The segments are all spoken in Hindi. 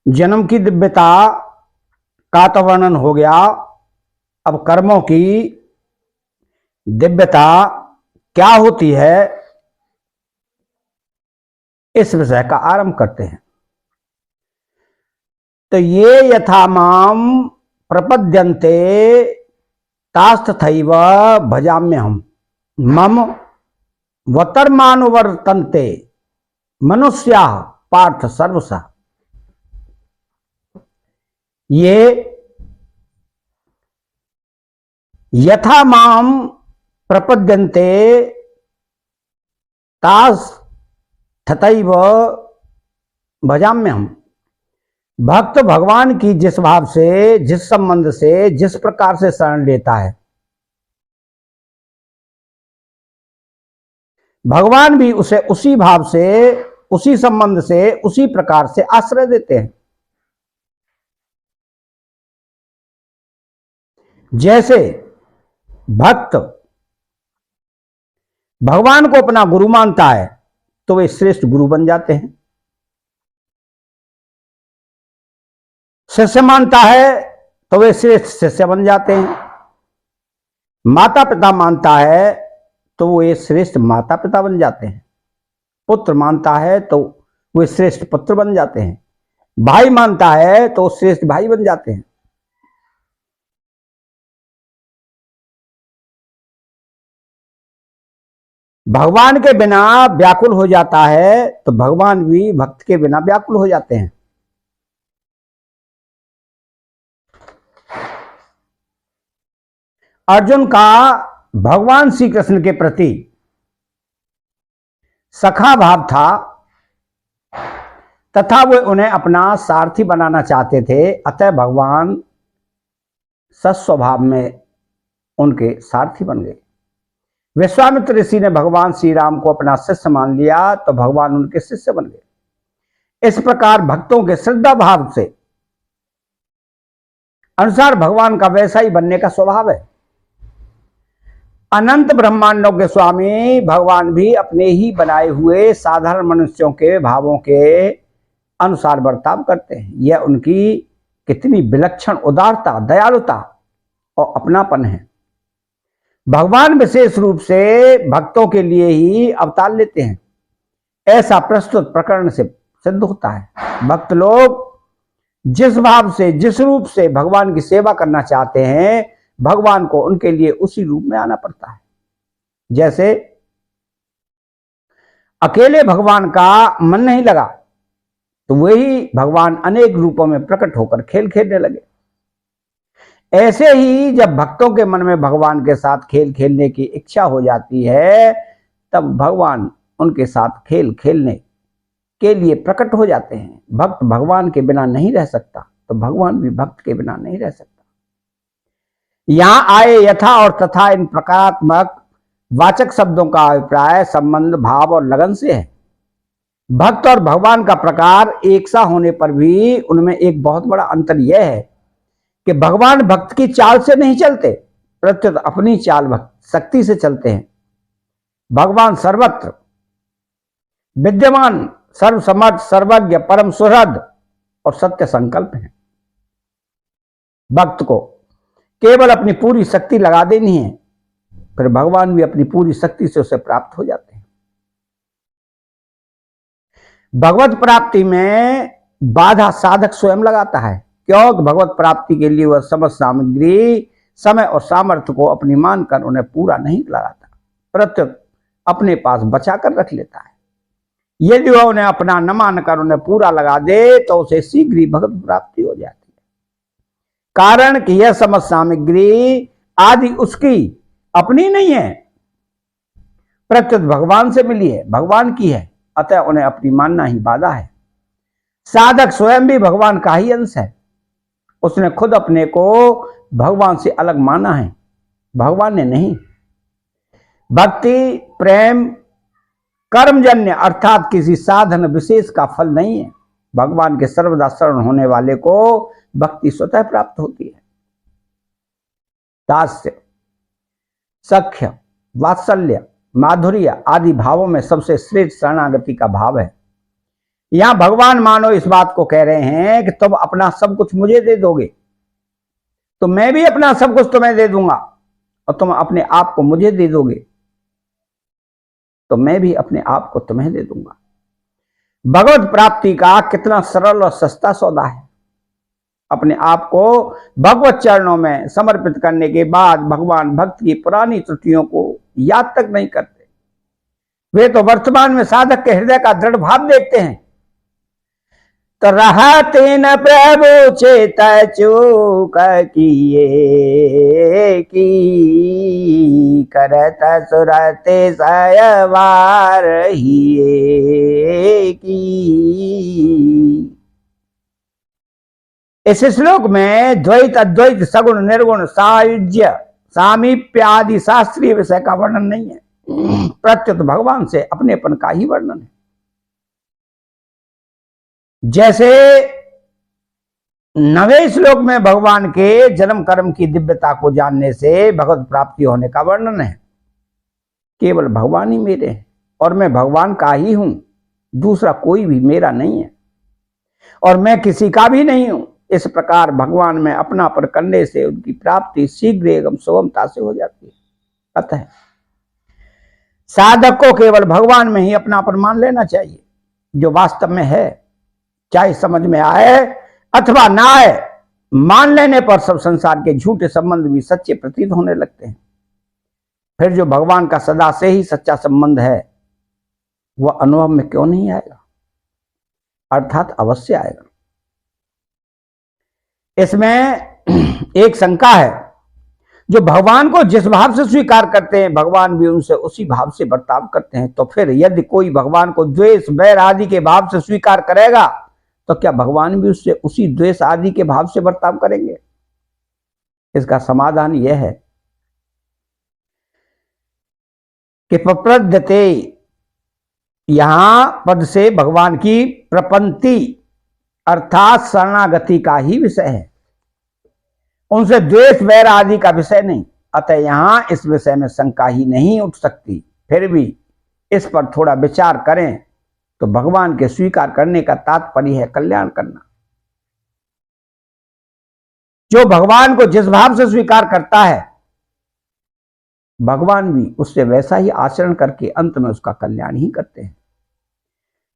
जन्म की दिव्यता का तो वर्णन हो गया। अब कर्मों की दिव्यता क्या होती है, इस विषय का आरंभ करते हैं। तो ये यथा माम प्रपद्यन्ते तास्तथैव भजाम्यहम् मम वतर्मानुवर्तन्ते मनुष्याः पार्थ सर्वशः। ये यथा माम प्रपद्यन्ते तास्तथैव भजाम्यहम्, भक्त भगवान की जिस भाव से, जिस संबंध से, जिस प्रकार से शरण लेता है, भगवान भी उसे उसी भाव से, उसी संबंध से, उसी प्रकार से आश्रय देते हैं। जैसे भक्त भगवान को अपना गुरु मानता है तो वे श्रेष्ठ गुरु बन जाते हैं। शिष्य मानता है तो वे श्रेष्ठ शिष्य बन जाते हैं। माता पिता मानता है तो वे श्रेष्ठ माता पिता बन जाते हैं। पुत्र मानता है तो वे श्रेष्ठ पुत्र बन जाते हैं। भाई मानता है तो श्रेष्ठ भाई बन जाते हैं। भगवान के बिना व्याकुल हो जाता है तो भगवान भी भक्त के बिना व्याकुल हो जाते हैं। अर्जुन का भगवान श्री कृष्ण के प्रति सखा भाव था तथा वे उन्हें अपना सारथी बनाना चाहते थे, अतः भगवान सस्वभाव में उनके सारथी बन गए। विश्वामित्र ऋषि ने भगवान श्री राम को अपना शिष्य मान लिया तो भगवान उनके शिष्य बन गए। इस प्रकार भक्तों के श्रद्धा भाव से अनुसार भगवान का वैसा ही बनने का स्वभाव है। अनंत ब्रह्मांडों के स्वामी भगवान भी अपने ही बनाए हुए साधारण मनुष्यों के भावों के अनुसार बर्ताव करते हैं। यह उनकी कितनी विलक्षण उदारता, दयालुता और अपनापन है। भगवान विशेष रूप से भक्तों के लिए ही अवतार लेते हैं, ऐसा प्रस्तुत प्रकरण से सिद्ध होता है। भक्त लोग जिस भाव से, जिस रूप से भगवान की सेवा करना चाहते हैं, भगवान को उनके लिए उसी रूप में आना पड़ता है। जैसे अकेले भगवान का मन नहीं लगा तो वही भगवान अनेक रूपों में प्रकट होकर खेल खेलने लगे। ऐसे ही जब भक्तों के मन में भगवान के साथ खेल खेलने की इच्छा हो जाती है, तब भगवान उनके साथ खेल खेलने के लिए प्रकट हो जाते हैं। भक्त भगवान के बिना नहीं रह सकता तो भगवान भी भक्त के बिना नहीं रह सकता। यहां आए यथा और तथा इन प्रकारात्मक वाचक शब्दों का अभिप्राय संबंध, भाव और लगन से है। भक्त और भगवान का प्रकार एक सा होने पर भी उनमें एक बहुत बड़ा अंतर यह है कि भगवान भक्त की चाल से नहीं चलते, प्रत्युत अपनी चाल भक्त शक्ति से चलते हैं। भगवान सर्वत्र विद्यमान, सर्वसमर्थ, सर्वज्ञ, परम सुहृद और सत्य संकल्प हैं। भक्त को केवल अपनी पूरी शक्ति लगा देनी है, फिर भगवान भी अपनी पूरी शक्ति से उसे प्राप्त हो जाते हैं। भगवत प्राप्ति में बाधा साधक स्वयं लगाता है, क्योंकि भगवत प्राप्ति के लिए वह समस्त सामग्री, समय और सामर्थ्य को अपनी मानकर उन्हें पूरा नहीं लगाता, प्रत्युत अपने पास बचा कर रख लेता है। यदि वह उन्हें अपना न मानकर उन्हें पूरा लगा दे तो उसे शीघ्र ही भगवत प्राप्ति हो जाती है। कारण कि यह समस्त सामग्री आदि उसकी अपनी नहीं है, प्रत्युत भगवान से मिली है, भगवान की है, अतः उन्हें अपनी मानना ही बाधा है। साधक स्वयं भी भगवान का ही अंश है। उसने खुद अपने को भगवान से अलग माना है, भगवान ने नहीं। भक्ति, प्रेम कर्मजन्य अर्थात किसी साधन विशेष का फल नहीं है। भगवान के सर्वदा शरण होने वाले को भक्ति स्वतः प्राप्त होती है। दास्य, सख्य, वात्सल्य, माधुर्य आदि भावों में सबसे श्रेष्ठ शरणागति का भाव है। यहां भगवान मानो इस बात को कह रहे हैं कि तुम अपना सब कुछ मुझे दे दोगे तो मैं भी अपना सब कुछ तुम्हें दे दूंगा, और तुम अपने आप को मुझे दे दोगे तो मैं भी अपने आप को तुम्हें दे दूंगा। भगवत प्राप्ति का कितना सरल और सस्ता सौदा है। अपने आप को भगवत चरणों में समर्पित करने के बाद भगवान भक्त की पुरानी त्रुटियों को याद तक नहीं करते। वे तो वर्तमान में साधक के हृदय का दृढ़ भाव देखते हैं। तो रहते न प्रभु चेत चूक किए की करत सुरते सयवार हिए की। इस श्लोक में द्वैत अद्वैत सगुण निर्गुण सायुज्य सामीप्य आदि शास्त्रीय विषय का वर्णन नहीं है, प्रत्युत भगवान से अपनेपन का ही वर्णन है। जैसे 9वें श्लोक में भगवान के जन्म कर्म की दिव्यता को जानने से भगवत प्राप्ति होने का वर्णन है। केवल भगवान ही मेरे हैं और मैं भगवान का ही हूं, दूसरा कोई भी मेरा नहीं है और मैं किसी का भी नहीं हूं। इस प्रकार भगवान में अपनापन करने से उनकी प्राप्ति शीघ्र एवं सुगमता से हो जाती है। अतः साधक को केवल भगवान में ही अपनापन मान लेना चाहिए, जो वास्तव में है। चाहे समझ में आए अथवा ना आए, मान लेने पर सब संसार के झूठे संबंध भी सच्चे प्रतीत होने लगते हैं। फिर जो भगवान का सदा से ही सच्चा संबंध है वह अनुभव में क्यों नहीं आएगा, अर्थात अवश्य आएगा। इसमें एक शंका है, जो भगवान को जिस भाव से स्वीकार करते हैं भगवान भी उनसे उसी भाव से बर्ताव करते हैं। तो फिर यदि कोई भगवान को द्वेष बैर आदि के भाव से स्वीकार करेगा तो क्या भगवान भी उससे उसी द्वेष आदि के भाव से बर्ताव करेंगे? इसका समाधान यह है कि प्रपद्यते, यहां पद से भगवान की प्रपंक्ति अर्थात शरणागति का ही विषय है, उनसे द्वेष वैर आदि का विषय नहीं। अतः यहां इस विषय में शंका ही नहीं उठ सकती। फिर भी इस पर थोड़ा विचार करें तो भगवान के स्वीकार करने का तात्पर्य है कल्याण करना। जो भगवान को जिस भाव से स्वीकार करता है भगवान भी उससे वैसा ही आचरण करके अंत में उसका कल्याण ही करते हैं।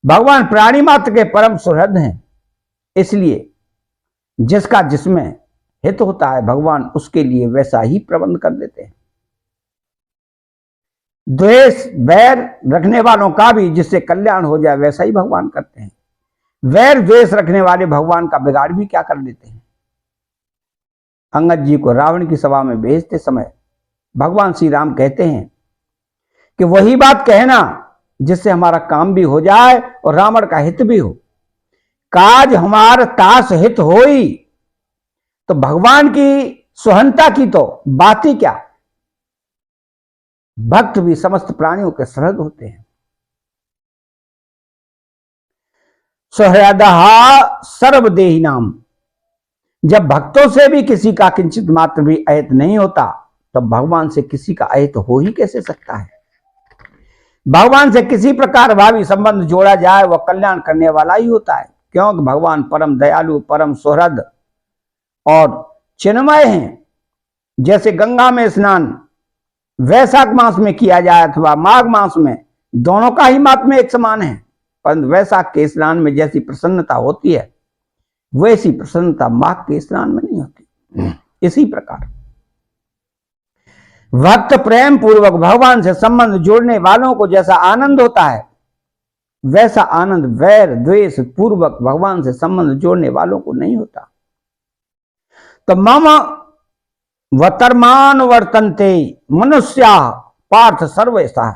भगवान प्राणी मात्र के परम सुहृद हैं, इसलिए जिसका जिसमें हित होता है भगवान उसके लिए वैसा ही प्रबंध कर देते हैं। द्वेष बैर रखने वालों का भी जिससे कल्याण हो जाए वैसा ही भगवान करते हैं। वैर द्वेष रखने वाले भगवान का बिगाड़ भी क्या कर देते हैं। अंगद जी को रावण की सभा में भेजते समय भगवान श्री राम कहते हैं कि वही बात कहना जिससे हमारा काम भी हो जाए और रावण का हित भी हो। काज हमार तास हित होई, तो भगवान की सुहनता की तो बात ही क्या। भक्त भी समस्त प्राणियों के सहृद होते हैं। सुहृदः सर्वदेही नाम, जब भक्तों से भी किसी का किंचित मात्र भी अहित नहीं होता तब भगवान से किसी का अहित हो ही कैसे सकता है। भगवान से किसी प्रकार भावी संबंध जोड़ा जाए वह कल्याण करने वाला ही होता है, क्योंकि भगवान परम दयालु परम सुहृद और चिन्मय हैं। जैसे गंगा में स्नान वैशाख मास में किया जाए अथवा माघ मास में, दोनों का ही महात्म्य एक समान है, परंतु वैशाख के स्नान में जैसी प्रसन्नता होती है वैसी प्रसन्नता माघ के स्नान में नहीं होती। इसी प्रकार भक्त प्रेम पूर्वक भगवान से संबंध जोड़ने वालों को जैसा आनंद होता है वैसा आनंद वैर द्वेष पूर्वक भगवान से संबंध जोड़ने वालों को नहीं होता। तो मम वतर्मान वर्तन्ते मनुष्या पार्थ सर्वेशा,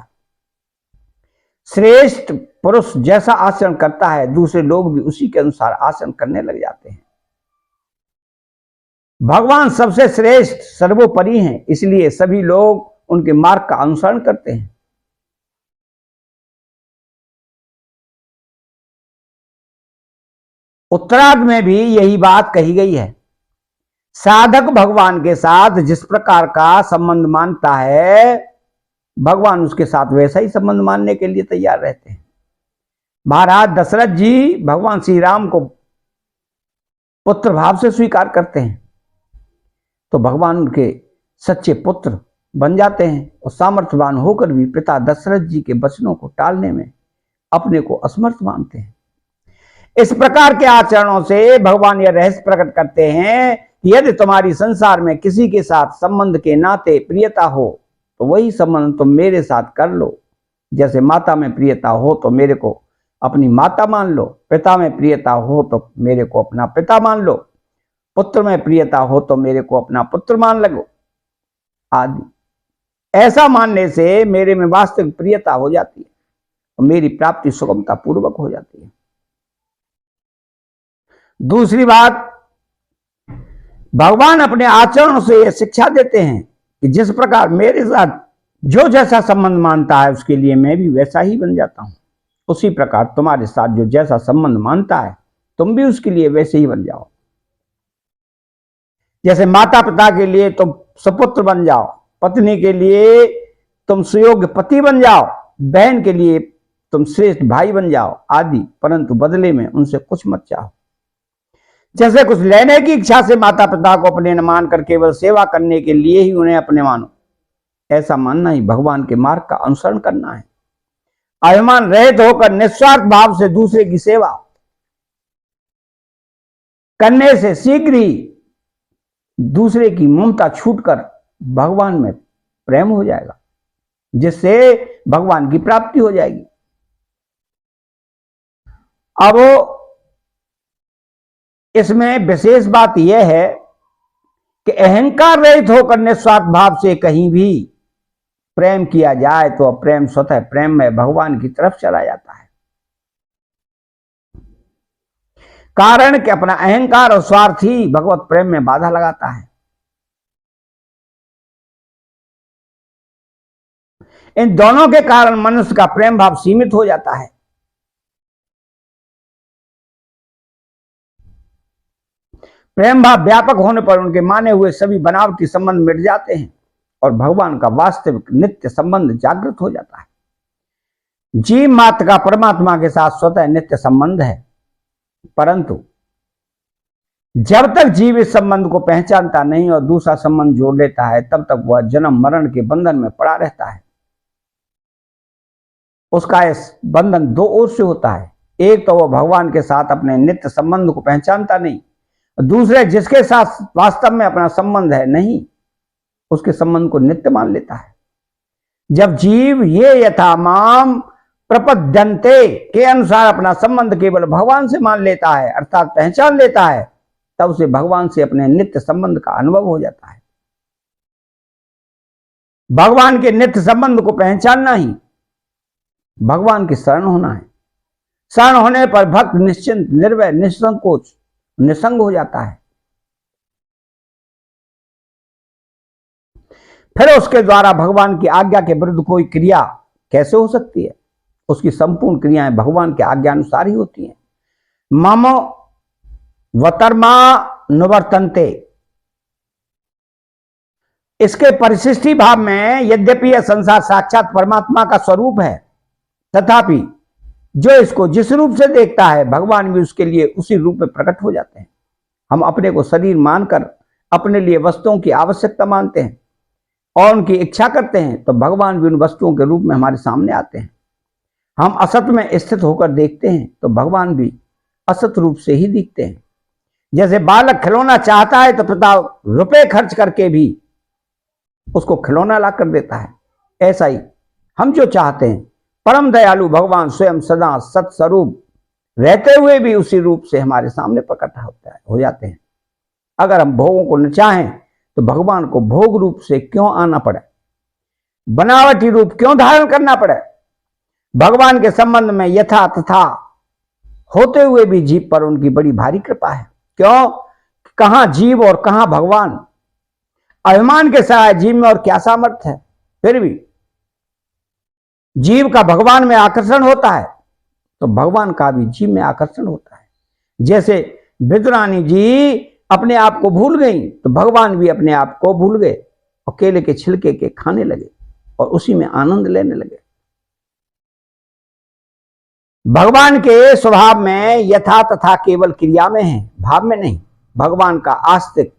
श्रेष्ठ पुरुष जैसा आचरण करता है दूसरे लोग भी उसी के अनुसार आचरण करने लग जाते हैं। भगवान सबसे श्रेष्ठ सर्वोपरि हैं, इसलिए सभी लोग उनके मार्ग का अनुसरण करते हैं। उत्तरार्ध में भी यही बात कही गई है। साधक भगवान के साथ जिस प्रकार का संबंध मानता है भगवान उसके साथ वैसा ही संबंध मानने के लिए तैयार रहते हैं। महाराज दशरथ जी भगवान श्री राम को पुत्र भाव से स्वीकार करते हैं, तो भगवान उनके सच्चे पुत्र बन जाते हैं और सामर्थ्यवान होकर भी पिता दशरथ जी के वचनों को टालने में अपने को असमर्थ मानते हैं। इस प्रकार के आचरणों से भगवान यह रहस्य प्रकट करते हैं कि यदि तुम्हारी संसार में किसी के साथ संबंध के नाते प्रियता हो तो वही संबंध तुम मेरे साथ कर लो। जैसे माता में प्रियता हो तो मेरे को अपनी माता मान लो, पिता में प्रियता हो तो मेरे को अपना पिता मान लो, पुत्र में प्रियता हो तो मेरे को अपना पुत्र मान लगो आदि। ऐसा मानने से मेरे में वास्तविक प्रियता हो जाती है और मेरी प्राप्ति सुगमता पूर्वक हो जाती है। दूसरी बात, भगवान अपने आचरण से यह शिक्षा देते हैं कि जिस प्रकार मेरे साथ जो जैसा संबंध मानता है उसके लिए मैं भी वैसा ही बन जाता हूं, उसी प्रकार तुम्हारे साथ जो जैसा संबंध मानता है तुम भी उसके लिए वैसे ही बन जाओ। जैसे माता पिता के लिए तुम सुपुत्र बन जाओ, पत्नी के लिए तुम सुयोग्य पति बन जाओ, बहन के लिए तुम श्रेष्ठ भाई बन जाओ आदि, परंतु बदले में उनसे कुछ मत चाहो। जैसे कुछ लेने की इच्छा से माता पिता को अपने न मानकर केवल सेवा करने के लिए ही उन्हें अपने मानो, ऐसा मानना ही भगवान के मार्ग का अनुसरण करना है। अभिमान रहित होकर निस्वार्थ भाव से दूसरे की सेवा करने से शीघ्र ही दूसरे की ममता छूटकर भगवान में प्रेम हो जाएगा, जिससे भगवान की प्राप्ति हो जाएगी। अब इसमें विशेष बात यह है कि अहंकार रहित होकर निस्वार्थ भाव से कहीं भी प्रेम किया जाए तो प्रेम स्वतः प्रेम में भगवान की तरफ चला जाता है। कारण कि अपना अहंकार और स्वार्थ ही भगवत प्रेम में बाधा लगाता है। इन दोनों के कारण मनुष्य का प्रेम भाव सीमित हो जाता है। प्रेम भाव व्यापक होने पर उनके माने हुए सभी बनावटी संबंध मिट जाते हैं और भगवान का वास्तविक नित्य संबंध जागृत हो जाता है। जीव मात्र का परमात्मा के साथ स्वतः नित्य संबंध है, परंतु जब तक जीव इस संबंध को पहचानता नहीं और दूसरा संबंध जोड़ लेता है तब तक वह जन्म मरण के बंधन में पड़ा रहता है। उसका इस बंधन दो ओर से होता है। एक तो वह भगवान के साथ अपने नित्य संबंध को पहचानता नहीं, दूसरे जिसके साथ वास्तव में अपना संबंध है नहीं, उसके संबंध को नित्य मान लेता है। जब जीव ये यथा माम प्रपद्यन्ते के अनुसार अपना संबंध केवल भगवान से मान लेता है अर्थात पहचान लेता है, तब उसे भगवान से अपने नित्य संबंध का अनुभव हो जाता है। भगवान के नित्य संबंध को पहचानना ही भगवान की शरण होना है। शरण होने पर भक्त निश्चिंत, निर्भय, निसंकोच, निसंग हो जाता है। फिर उसके द्वारा भगवान की आज्ञा के विरुद्ध कोई क्रिया कैसे हो सकती है? उसकी संपूर्ण क्रियाएं भगवान के आज्ञा अनुसार ही होती हैं। मम वतर्मा नुवर्तन्ते, इसके परिशिष्टि भाव में यद्यपि यह संसार साक्षात परमात्मा का स्वरूप है, तथापि जो इसको जिस रूप से देखता है भगवान भी उसके लिए उसी रूप में प्रकट हो जाते हैं। हम अपने को शरीर मानकर अपने लिए वस्तुओं की आवश्यकता मानते हैं और उनकी इच्छा करते हैं, तो भगवान भी उन वस्तुओं के रूप में हमारे सामने आते हैं। हम असत में स्थित होकर देखते हैं तो भगवान भी असत रूप से ही दिखते हैं। जैसे बालक खिलौना चाहता है तो पिता रुपए खर्च करके भी उसको खिलौना ला कर देता है, ऐसा ही हम जो चाहते हैं परम दयालु भगवान स्वयं सदा सत्स्वरूप रहते हुए भी उसी रूप से हमारे सामने प्रकट हो जाते हैं। अगर हम भोगों को न चाहें तो भगवान को भोग रूप से क्यों आना पड़े, बनावटी रूप क्यों धारण करना पड़े? भगवान के संबंध में यथा तथा होते हुए भी जीव पर उनकी बड़ी भारी कृपा है। क्यों? कहां जीव और कहां भगवान। अभिमान के सहाय जीव में और क्या सामर्थ्य है, फिर भी जीव का भगवान में आकर्षण होता है तो भगवान का भी जीव में आकर्षण होता है। जैसे विदुरानी जी अपने आप को भूल गई तो भगवान भी अपने आप को भूल गए और केले के छिलके के खाने लगे और उसी में आनंद लेने लगे। भगवान के स्वभाव में यथा तथा केवल क्रिया में है, भाव में नहीं। भगवान का आस्तिक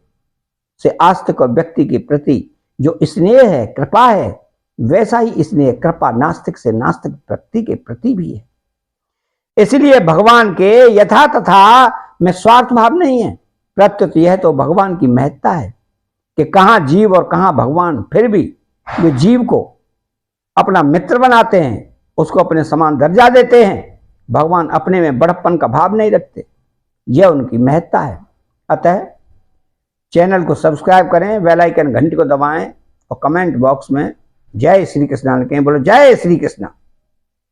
से आस्तिक व्यक्ति के प्रति जो स्नेह है, कृपा है, वैसा ही स्नेह कृपा नास्तिक से नास्तिक व्यक्ति के प्रति भी है। इसलिए भगवान के यथा तथा में स्वार्थ भाव नहीं है, प्रत्युत यह तो भगवान की महत्ता है कि कहां जीव और कहां भगवान। फिर भी वे जीव को अपना मित्र बनाते हैं, उसको अपने समान दर्जा देते हैं। भगवान अपने में बड़प्पन का भाव नहीं रखते, यह उनकी महत्ता है। अतः चैनल को सब्सक्राइब करें, बेल आइकन घंटी को दबाएं और कमेंट बॉक्स में जय श्री कृष्ण लिखें। बोलो जय श्री कृष्ण।